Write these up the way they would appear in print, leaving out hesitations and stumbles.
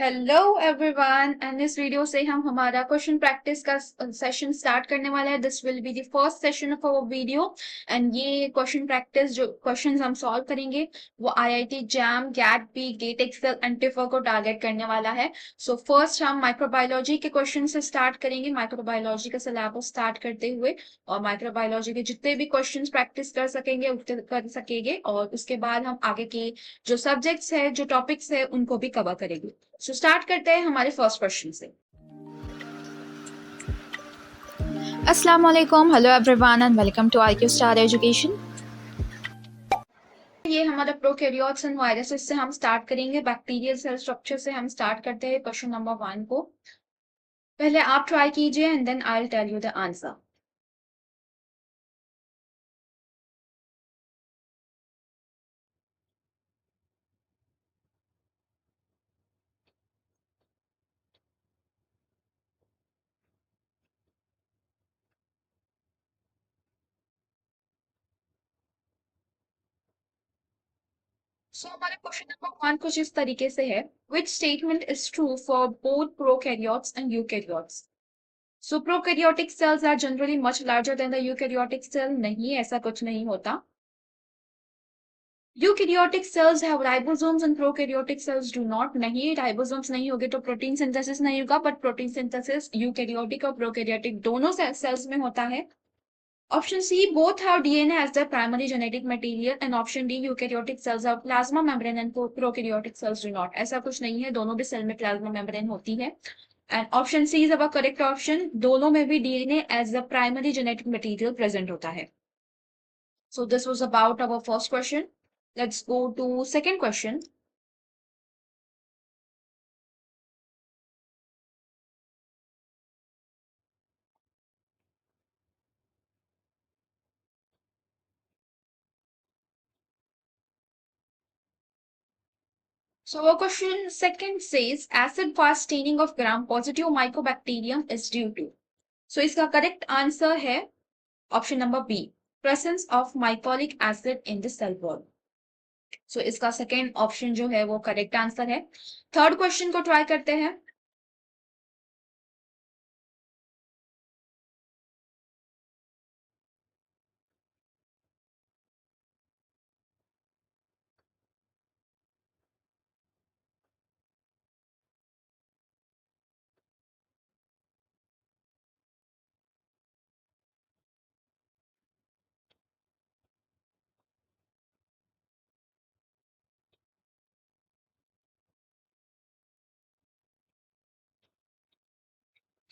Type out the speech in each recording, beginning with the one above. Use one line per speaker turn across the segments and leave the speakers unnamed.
Hello everyone and इस video से हम हमारा क्वेश्चन प्रैक्टिस का सेशन स्टार्ट करने वाला है। This will be the first session of our video and ये क्वेश्चन प्रैक्टिस जो क्वेश्चंस हम सॉल्व करेंगे वो IIT JAM GAT B GATE XL and TIFR को टारगेट करने वाला है। सो फर्स्ट हम माइक्रोबायोलॉजी के क्वेश्चन से स्टार्ट करेंगे, माइक्रोबायोलॉजी का सिलेबस स्टार्ट करते हुए, और माइक्रोबायोलॉजी के जितने भी क्वेश्चन प्रैक्टिस कर सकेंगे उतने कर सकेंगे, और उसके बाद हम आगे के जो सब्जेक्ट्स है, जो टॉपिक्स है, उनको भी कवर करेंगे। सो स्टार्ट करते हैं हमारे फर्स्ट क्वेश्चन से।
Assalamu alaikum. Hello everyone and welcome to IQ Star Education.
ये हमारा प्रोकैरियोट्स एंड वायरसेस से हम स्टार्ट करेंगे। बैक्टीरियल सेल स्ट्रक्चर से हम स्टार्ट करते हैं क्वेश्चन नंबर 1 को। पहले आप ट्राई कीजिए and then I will tell you the answer. So हमारे क्वेश्चन नंबर 1 कुछ इस तरीके से है, which statement is true for both prokaryotes and eukaryotes. So prokaryotic cells are generally much larger than the eukaryotic cell. नहीं, ऐसा कुछ नहीं होता। Eukaryotic cells have ribosomes and prokaryotic cells do not. नहीं, राइबोसोम्स नहीं होगे तो प्रोटीन सिंथेसिस नहीं होगा, बट प्रोटीन सिंथेसिस यूकैरियोटिक और प्रोकैरियोटिक दोनों सेल्स में होता है। Option c, both have DNA as the primary genetic material, and option d, eukaryotic cells have plasma membrane and prokaryotic cells do not. ऐसा कुछ नहीं है, दोनों भी सेल में प्लाज्मा मेम्ब्रेन होती है। And option c is our correct option, दोनों में भी DNA as the primary genetic material present होता है। So this was about our first question. Let's go to second question. So our question second says acid fast staining of gram-positive mycobacterium is due to. So इसका correct answer है option number B, presence of mycolic acid in the cell wall. So इसका second option जो है वो correct answer है। Third question को try करते हैं।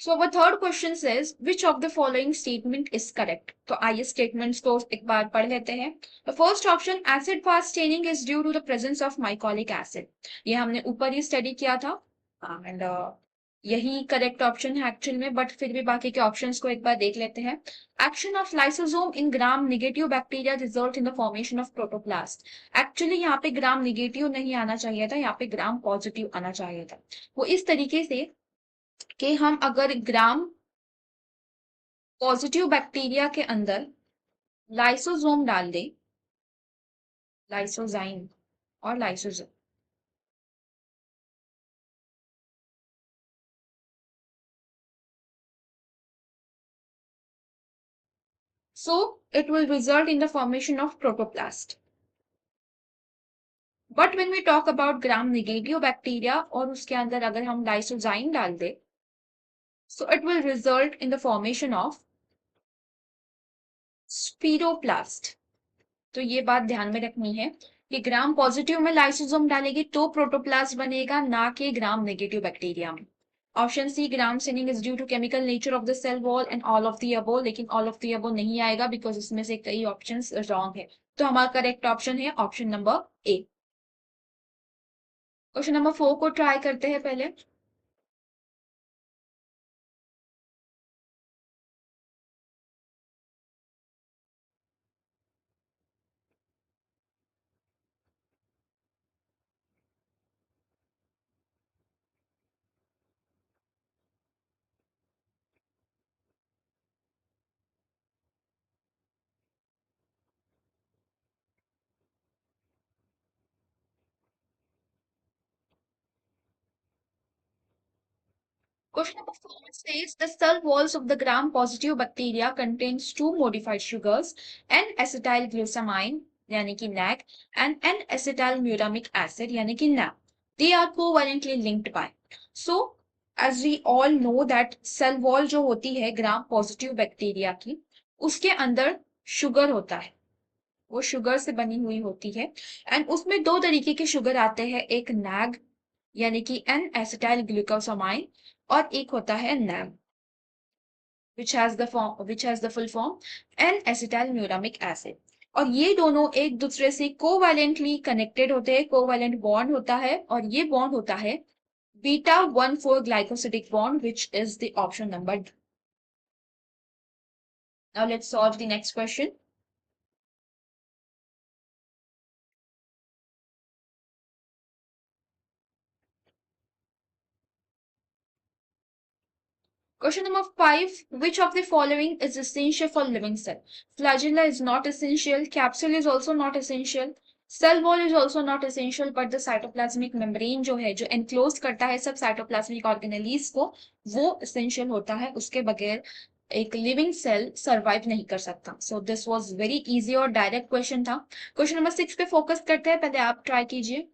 So our third question says which of the following statement is correct? तो आइए statements को एक बार पढ़ लेते हैं। The first option, acid fast staining is due to the presence of mycolic acid. ये हमने ऊपर ही स्टडी किया था एंड यही करेक्ट ऑप्शन है एक्चुअल में, बट फिर भी बाकी के ऑप्शंस को एक बार देख लेते हैं। Action of lysosome in gram negative bacteria result in the formation of protoplast. Actually यहाँ पे ग्राम निगेटिव नहीं आना चाहिए था, यहाँ पे ग्राम पॉजिटिव आना चाहिए था। वो इस तरीके से कि हम अगर ग्राम पॉजिटिव बैक्टीरिया के अंदर लाइसोसोम डाल दें, लाइसोजाइम और lysosome, so it will result in the formation of protoplast. But when we talk about gram negative bacteria और उसके अंदर अगर हम लाइसोजाइम डाल दें, so it will result in the formation of स्पीरोप्लास्ट। तो ये बात ध्यान में रखनी है कि ग्राम पॉजिटिव में लाइसोसोम डालेगी तो प्रोटोप्लास्ट बनेगा, ना कि ग्राम नेगेटिव बैक्टीरिया में। Option c, gram staining is due to chemical nature of the cell wall and all of the above, लेकिन ऑल ऑफ द अबो नहीं आएगा बिकॉज इसमें से कई ऑप्शंस रॉन्ग है। तो हमारा करेक्ट ऑप्शन है option number A. Question number 4 को ट्राई करते हैं पहले। Question number 4 says the cell walls of the gram-positive bacteria contains two modified sugars, N-acetylglucosamine यानी कि NAC and N-acetylmuramic acid यानी कि NAM. They are covalently linked by. So, as we all know that cell wall जो होती है ग्राम positive bacteria की, उसके अंदर शुगर होता है, वो शुगर से बनी हुई होती है एंड उसमें दो तरीके के शुगर आते हैं, एक नैग यानी कि एन एसिटाइल ग्लूकोसामाइन और एक होता है NAM which has the full form N acetyl muramic acid. और ये दोनों एक दूसरे से कोवैलेंटली कनेक्टेड होते हैं, कोवैलेंट बॉन्ड होता है और ये बॉन्ड होता है beta 1,4 glycosidic bond which is the option number D. Now let's solve the next question. Question number 5. Which of the following is essential for living cell? Flagella is not essential. Capsule is also not essential. Cell wall is also not essential. But the cytoplasmic membrane जो है, जो enclosed करता है सब cytoplasmic organelles को, वो essential होता है. उसके बगैर एक लिविंग सेल सर्वाइव नहीं कर सकता. So this was very easy और डायरेक्ट क्वेश्चन था. क्वेश्चन नंबर 6 पे फोकस करते हैं. पहले आप ट्राई कीजिए.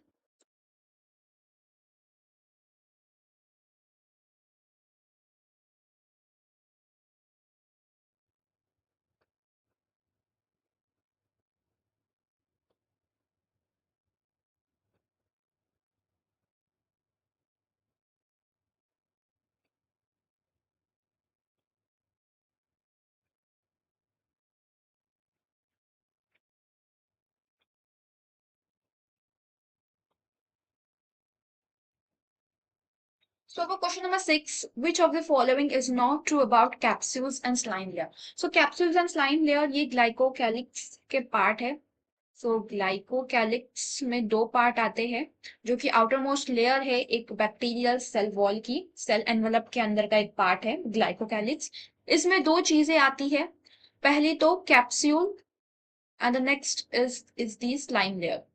So for question number 6, which of the following is not true about capsules and slime layer? So capsules and slime layer ये glycocalyx के पार्ट है. So ग्लाइकोकैलिक्स में दो पार्ट आते हैं, जो कि आउटर मोस्ट लेयर है एक बैक्टीरियल सेल वॉल की, सेल एनवेलप के अंदर का एक पार्ट है ग्लाइकोकैलिक्स. इसमें दो चीजें आती है. पहली तो capsule and the next is the slime layer.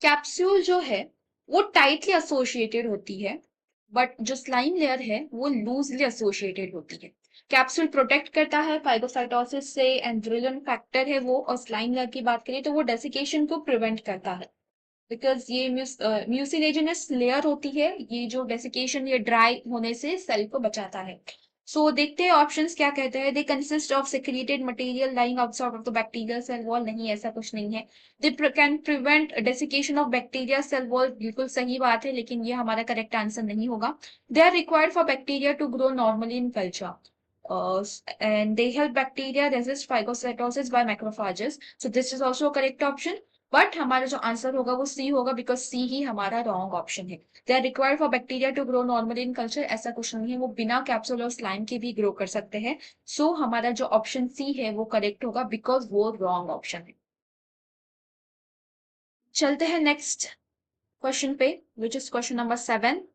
Capsule जो है वो टाइटली एसोसिएटेड होती है, बट जो स्लाइम लेयर है वो लूजली एसोसिएटेड होती है. कैप्सूल प्रोटेक्ट करता है फाइगोसाइटोसिस से एंड विरुलेंट फैक्टर है वो, और स्लाइम लेयर की बात करें तो वो डेसिकेशन को प्रिवेंट करता है, बिकॉज ये म्यूसिलेजिनस लेयर होती है, ये जो डेसिकेशन या ड्राई होने से सेल को बचाता है. सो देखते हैं ऑप्शंस क्या कहते हैं. They consist of secreted material lying outside of the bacterial cell wall. नहीं, ऐसा कुछ नहीं है. They can prevent desiccation of bacteria cell wall. बिल्कुल सही बात है, लेकिन ये हमारा करेक्ट आंसर नहीं होगा. They are required for bacteria to grow normally in culture and they help bacteria resist phagocytosis by macrophages. So this is also a correct option. But हमारा जो आंसर होगा वो सी होगा, बिकॉज सी ही हमारा रॉन्ग ऑप्शन है. They are required for bacteria to grow normally in culture. ऐसा कुछ नहीं है, वो बिना कैप्सूल और स्लाइम के भी ग्रो कर सकते हैं. सो हमारा जो ऑप्शन सी है वो करेक्ट होगा, बिकॉज वो रॉन्ग ऑप्शन है. चलते हैं नेक्स्ट क्वेश्चन पे, which is question number 7.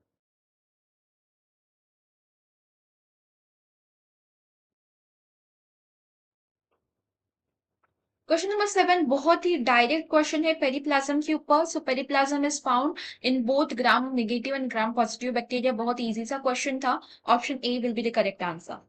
Question number 7 बहुत ही डायरेक्ट क्वेश्चन है पेरिप्लाज्म के ऊपर. So periplasm is found in both gram negative and gram positive bacteria. बहुत इजी सा क्वेश्चन था. Option A will be the correct answer.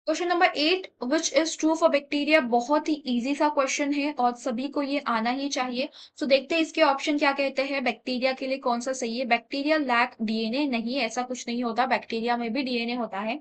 Question number 8, which is true for bacteria. बहुत ही easy सा question है और सभी को ये आना ही चाहिए. सो देखते हैं इसके ऑप्शन क्या कहते हैं. बैक्टीरिया के लिए कौन सा सही है. Bacteria lack DNA. नहीं, ऐसा कुछ नहीं होता, बैक्टीरिया में भी डीएनए होता है.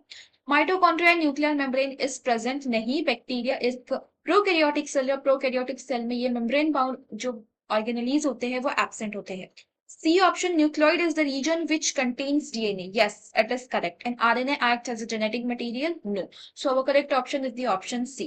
Mitochondria nuclear membrane is present. नहीं, bacteria is prokaryotic cell. Prokaryotic cell में ये मेम्ब्रेन बाउंड जो ऑर्गेनेलीज होते हैं वो एब्सेंट होते हैं. C option, nucleoid is the region which contains DNA. Yes, it is correct. And RNA acts as a genetic material? No. So our correct option is the option C.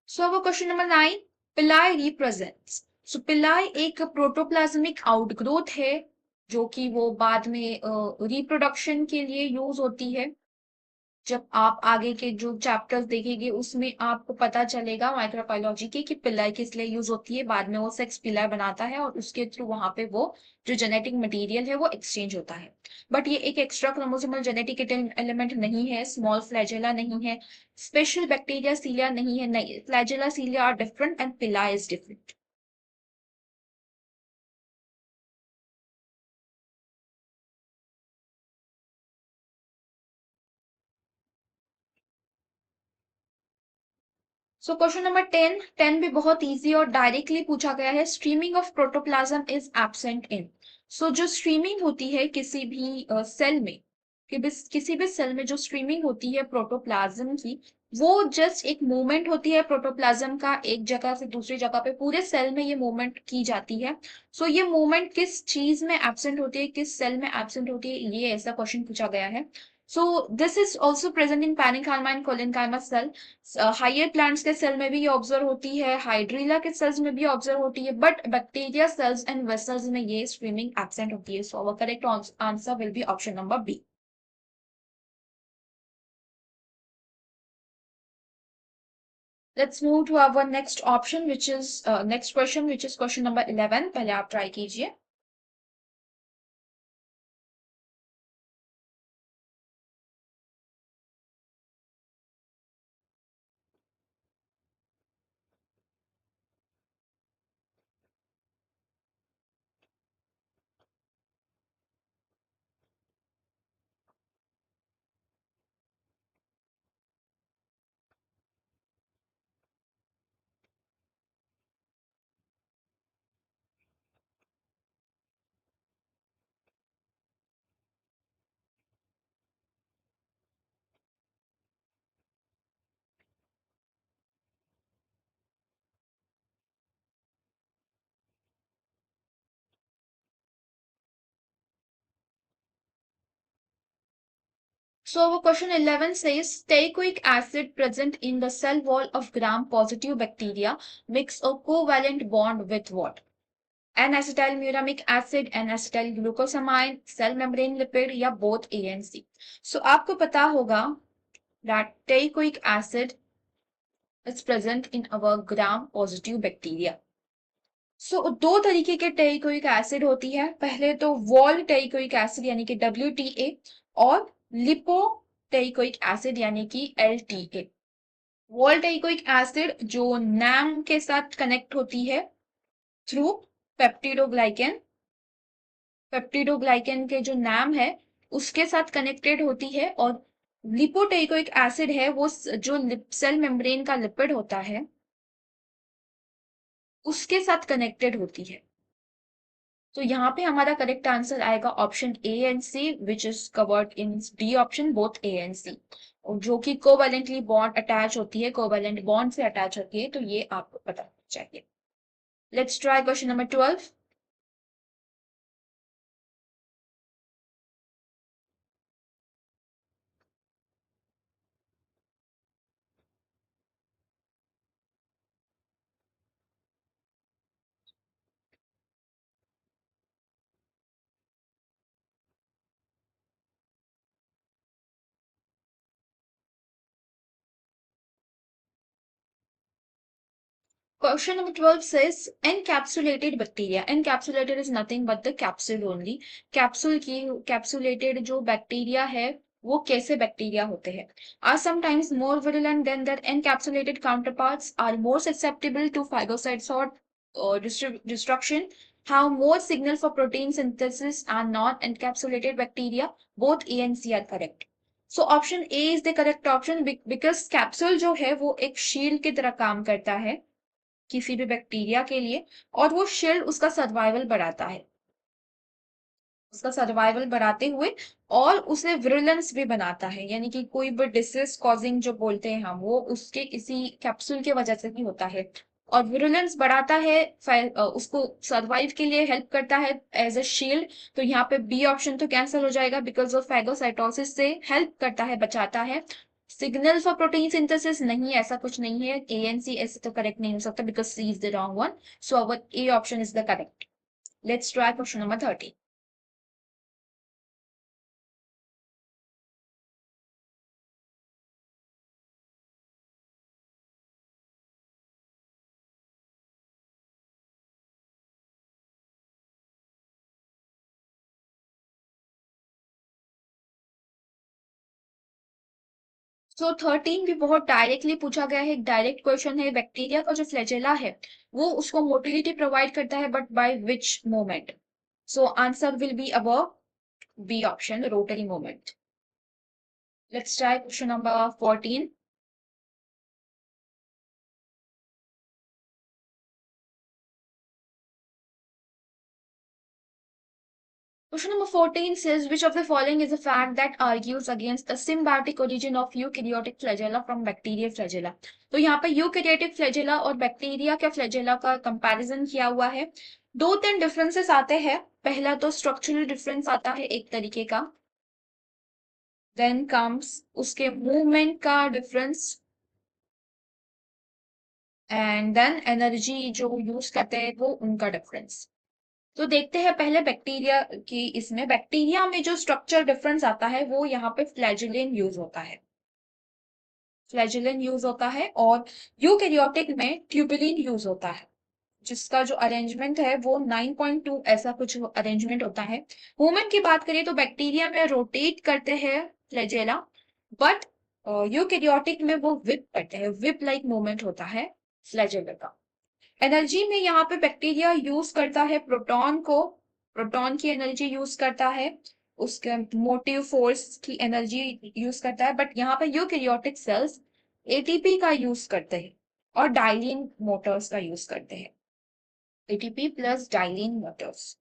So our question number 9, pili represents. So pili एक protoplasmic outgrowth है जो कि वो बाद में reproduction के लिए use होती है. जब आप आगे के जो चैप्टर्स देखेंगे उसमें आपको पता चलेगा माइक्रोबायोलॉजी की कि पिल्लाई किस लिए यूज होती है, बाद में वो सेक्स पिल्लाई बनाता है और उसके थ्रू वहां पे वो जो जेनेटिक मटेरियल है वो एक्सचेंज होता है। बट ये एक एक्स्ट्रा क्रोमोसोमल जेनेटिक एलिमेंट नहीं है, स्मॉल फ्लैजेला नहीं है, स्पेशल बैक्टीरिया सीलिया नहीं है, नहीं, flagella cilia are different and pili is different. So question number 10 भी बहुत इजी और डायरेक्टली पूछा गया है, streaming of protoplasm is absent in. So जो स्ट्रीमिंग होती है किसी भी सेल में, किसी भी सेल में जो स्ट्रीमिंग होती है प्रोटोप्लाज्म की, वो जस्ट एक मूवमेंट होती है प्रोटोप्लाज्म का एक जगह से दूसरी जगह पे, पूरे सेल में ये मूवमेंट की जाती है। सो ये मूवमेंट किस चीज में एब्सेंट होती है, किस सेल में एब्सेंट होती है, ये ऐसा क्वेश्चन पूछा गया है। So this is also present in parenchyma and collenchyma cell. Higher plants के सेल में भी ये ऑब्जर्व होती है, हाइड्रीला के सेल्स में भी ऑब्जर्व होती है, but bacteria cells and vessels में ये स्ट्रीमिंग एब्सेंट होती है। So our correct answer will be option number b. Let's move to our next option, which is next question, which is question number 11. पहले आप try कीजिए। So our question 11 says teichoic acid present in the cell wall of gram-positive bacteria makes a covalent bond with what? N-acetylmuramic acid, N-acetyl glucosamine, cell membrane lipid या both A and C. So आपको पता होगा that teichoic acid is present in our gram-positive bacteria. सो दो तरीके के टेरिकोइक acid होती है, पहले तो वॉल टेरिकोइक एसिड यानी कि WTA और लिपो टेरिकोइक एसिड यानी कि LTA। वॉल टेरिकोइक एसिड जो नैम के साथ कनेक्ट होती है थ्रू पेप्टिडोग्लाइकेन, पेप्टिडोग्लाइकेन के जो नाम है उसके साथ कनेक्टेड होती है, और लिपोटेरिकोइक एसिड है वो जो सेल मेम्ब्रेन का लिपिड होता है उसके साथ कनेक्टेड होती है। तो यहाँ पे हमारा करेक्ट आंसर आएगा option A and C, which is covered in D option, both A and C, जो कि कोवैलेंटली बॉन्ड अटैच होती है, कोवैलेंट बॉन्ड से अटैच होती है, तो ये आपको पता चाहिए। Let's try question number 12। Question number 12 says encapsulated bacteria. Encapsulated is nothing but the capsule only. Capsule की capsulated जो bacteria है वो कैसे bacteria होते हैं? Are sometimes more virulent than their encapsulated counterparts, are more susceptible to phagocytes or destruction, have more signal for protein synthesis, are not encapsulated bacteria. Both A and C are correct. So option A is the correct option because capsule जो है वो एक shield की तरह काम करता है किसी भी बैक्टीरिया के लिए, और वो शील्ड उसका सर्वाइवल बढ़ाता है, उसका सर्वाइवल बढ़ाते हुए और उसे विरुलेंस भी बनाता है, यानी कि कोई भी डिसीज कॉजिंग जो बोलते हैं हम, वो उसके इसी कैप्सूल की वजह से ही होता है। और विरुलेंस बढ़ाता है, उसको सर्वाइव के लिए हेल्प करता है एज अ शील्ड। तो यहाँ पे बी ऑप्शन तो कैंसिल हो जाएगा बिकॉज ऑफ फैगोसाइटोसिस से हेल्प करता है, बचाता है। सिग्नल फॉर प्रोटीन सिंथेसिस नहीं, ऐसा कुछ नहीं है। ए एंड सी ऐसे तो करेक्ट नहीं हो सकता because c is the wrong one. So our a option is the correct. Let's try question number 13। So 13 भी बहुत डायरेक्टली पूछा गया है, एक डायरेक्ट क्वेश्चन है। बैक्टीरिया का जो फ्लैजेला है वो उसको मोटिलिटी प्रोवाइड करता है, but by which moment? So answer will be above b option, rotary moment. Let's try question number 14. Question number 14 says, which of the following is a fact that argues against the symbiotic origin of eukaryotic flagella from bacteria flagella? तो यहाँ पे eukaryotic flagella और bacteria के flagella का comparison किया हुआ है। दो तीन डिफरेंसेस आते हैं। पहला तो स्ट्रक्चरल डिफरेंस आता है एक तरीके का, देन कम्स उसके मूवमेंट का डिफरेंस, एंड देन एनर्जी जो यूज करते हैं वो उनका डिफरेंस। तो देखते हैं पहले बैक्टीरिया की। इसमें बैक्टीरिया में जो स्ट्रक्चर डिफरेंस आता है वो यहाँ पे फ्लैजिलिन यूज होता है, फ्लैजिलिन यूज होता है। और यूकैरियोटिक में ट्यूबुलिन यूज होता है, जिसका जो अरेंजमेंट है वो 9.2 ऐसा कुछ अरेंजमेंट होता है। मूवमेंट की बात करें तो बैक्टीरिया में रोटेट करते हैं फ्लैजेला, बट यूकैरियोटिक में वो विप करते हैं, विप लाइक मूवमेंट होता है फ्लैजेला का। एनर्जी में यहाँ पे बैक्टीरिया यूज करता है प्रोटॉन को, प्रोटॉन की एनर्जी यूज करता है, उसके मोटिव फोर्स की एनर्जी यूज करता है। बट यहाँ पे यूकैरियोटिक सेल्स एटीपी का यूज करते हैं और डाइलिन मोटर्स का यूज करते हैं, एटीपी प्लस डाइलिन मोटर्स।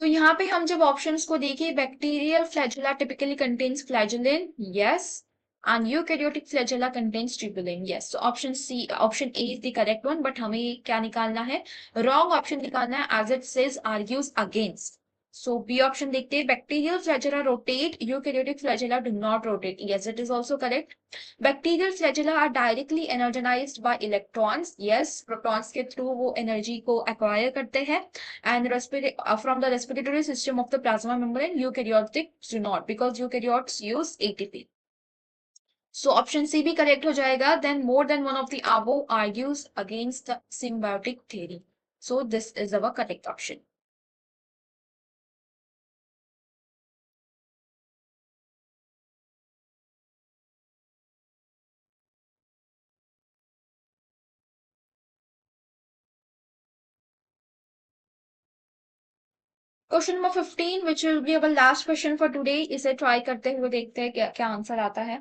तो यहाँ पे हम जब ऑप्शंस को देखें, bacterial flagella typically contains flagellin, yes, and eukaryotic flagella contains tubulin, yes. So option C, option A is the correct one, but हमें क्या निकालना है? Wrong option निकालना है, as it says argues against. So B option देखते हैं, bacterial flagella rotate, eukaryotic flagella do not rotate. Yes, it is also correct. Bacterial flagella are directly energized by electrons. Yes, protons के through वो energy को acquire करते हैं. And from the respiratory system of the plasma membrane, eukaryotic do not, because eukaryotes use ATP. So option C भी correct हो जाएगा. Then more than one of the above argues against the symbiotic theory. So this is our correct option. Question number 15, which will be our last question for today. इसे try करते हुए देखते हैं क्या क्या आंसर आता है.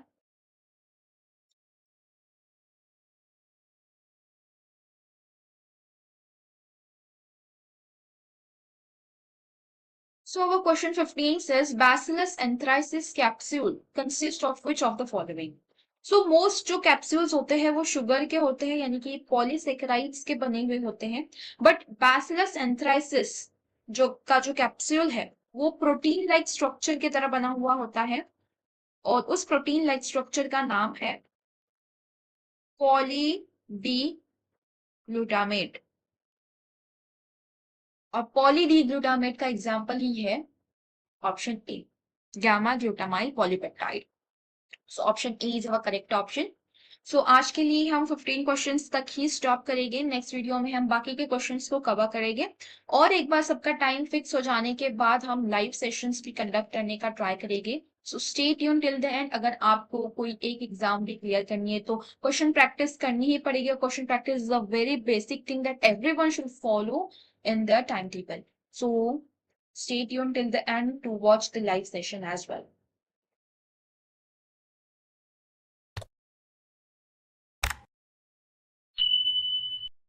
So our question 15 says, Bacillus anthracis capsule consists of which of the following? So most जो capsules होते हैं वो शुगर के होते हैं, यानी कि पॉलीसेकेराइड्स के बने हुए होते हैं। बट Bacillus anthracis जो कैप्सूल है वो प्रोटीन लाइक स्ट्रक्चर की तरह बना हुआ होता है, और उस प्रोटीन लाइक स्ट्रक्चर का नाम है पॉली डी ग्लूटामेट। और पॉली डी ग्लूटामेट का एग्जाम्पल ही है option A, gamma glutamyl polypeptide. So option A is our correct option. So आज के लिए हम 15 क्वेश्चंस तक ही स्टॉप करेंगे। नेक्स्ट वीडियो में हम बाकी के क्वेश्चंस को कवर करेंगे, और एक बार सबका टाइम फिक्स हो जाने के बाद हम लाइव सेशंस भी कंडक्ट करने का ट्राई करेंगे। So stay tune till the end. अगर आपको कोई एक एग्जाम भी क्लियर करनी है तो क्वेश्चन प्रैक्टिस करनी ही पड़ेगी। Question practice is a very basic thing that everyone should follow in the timetable. So stay tuned till the end to watch the live session as well.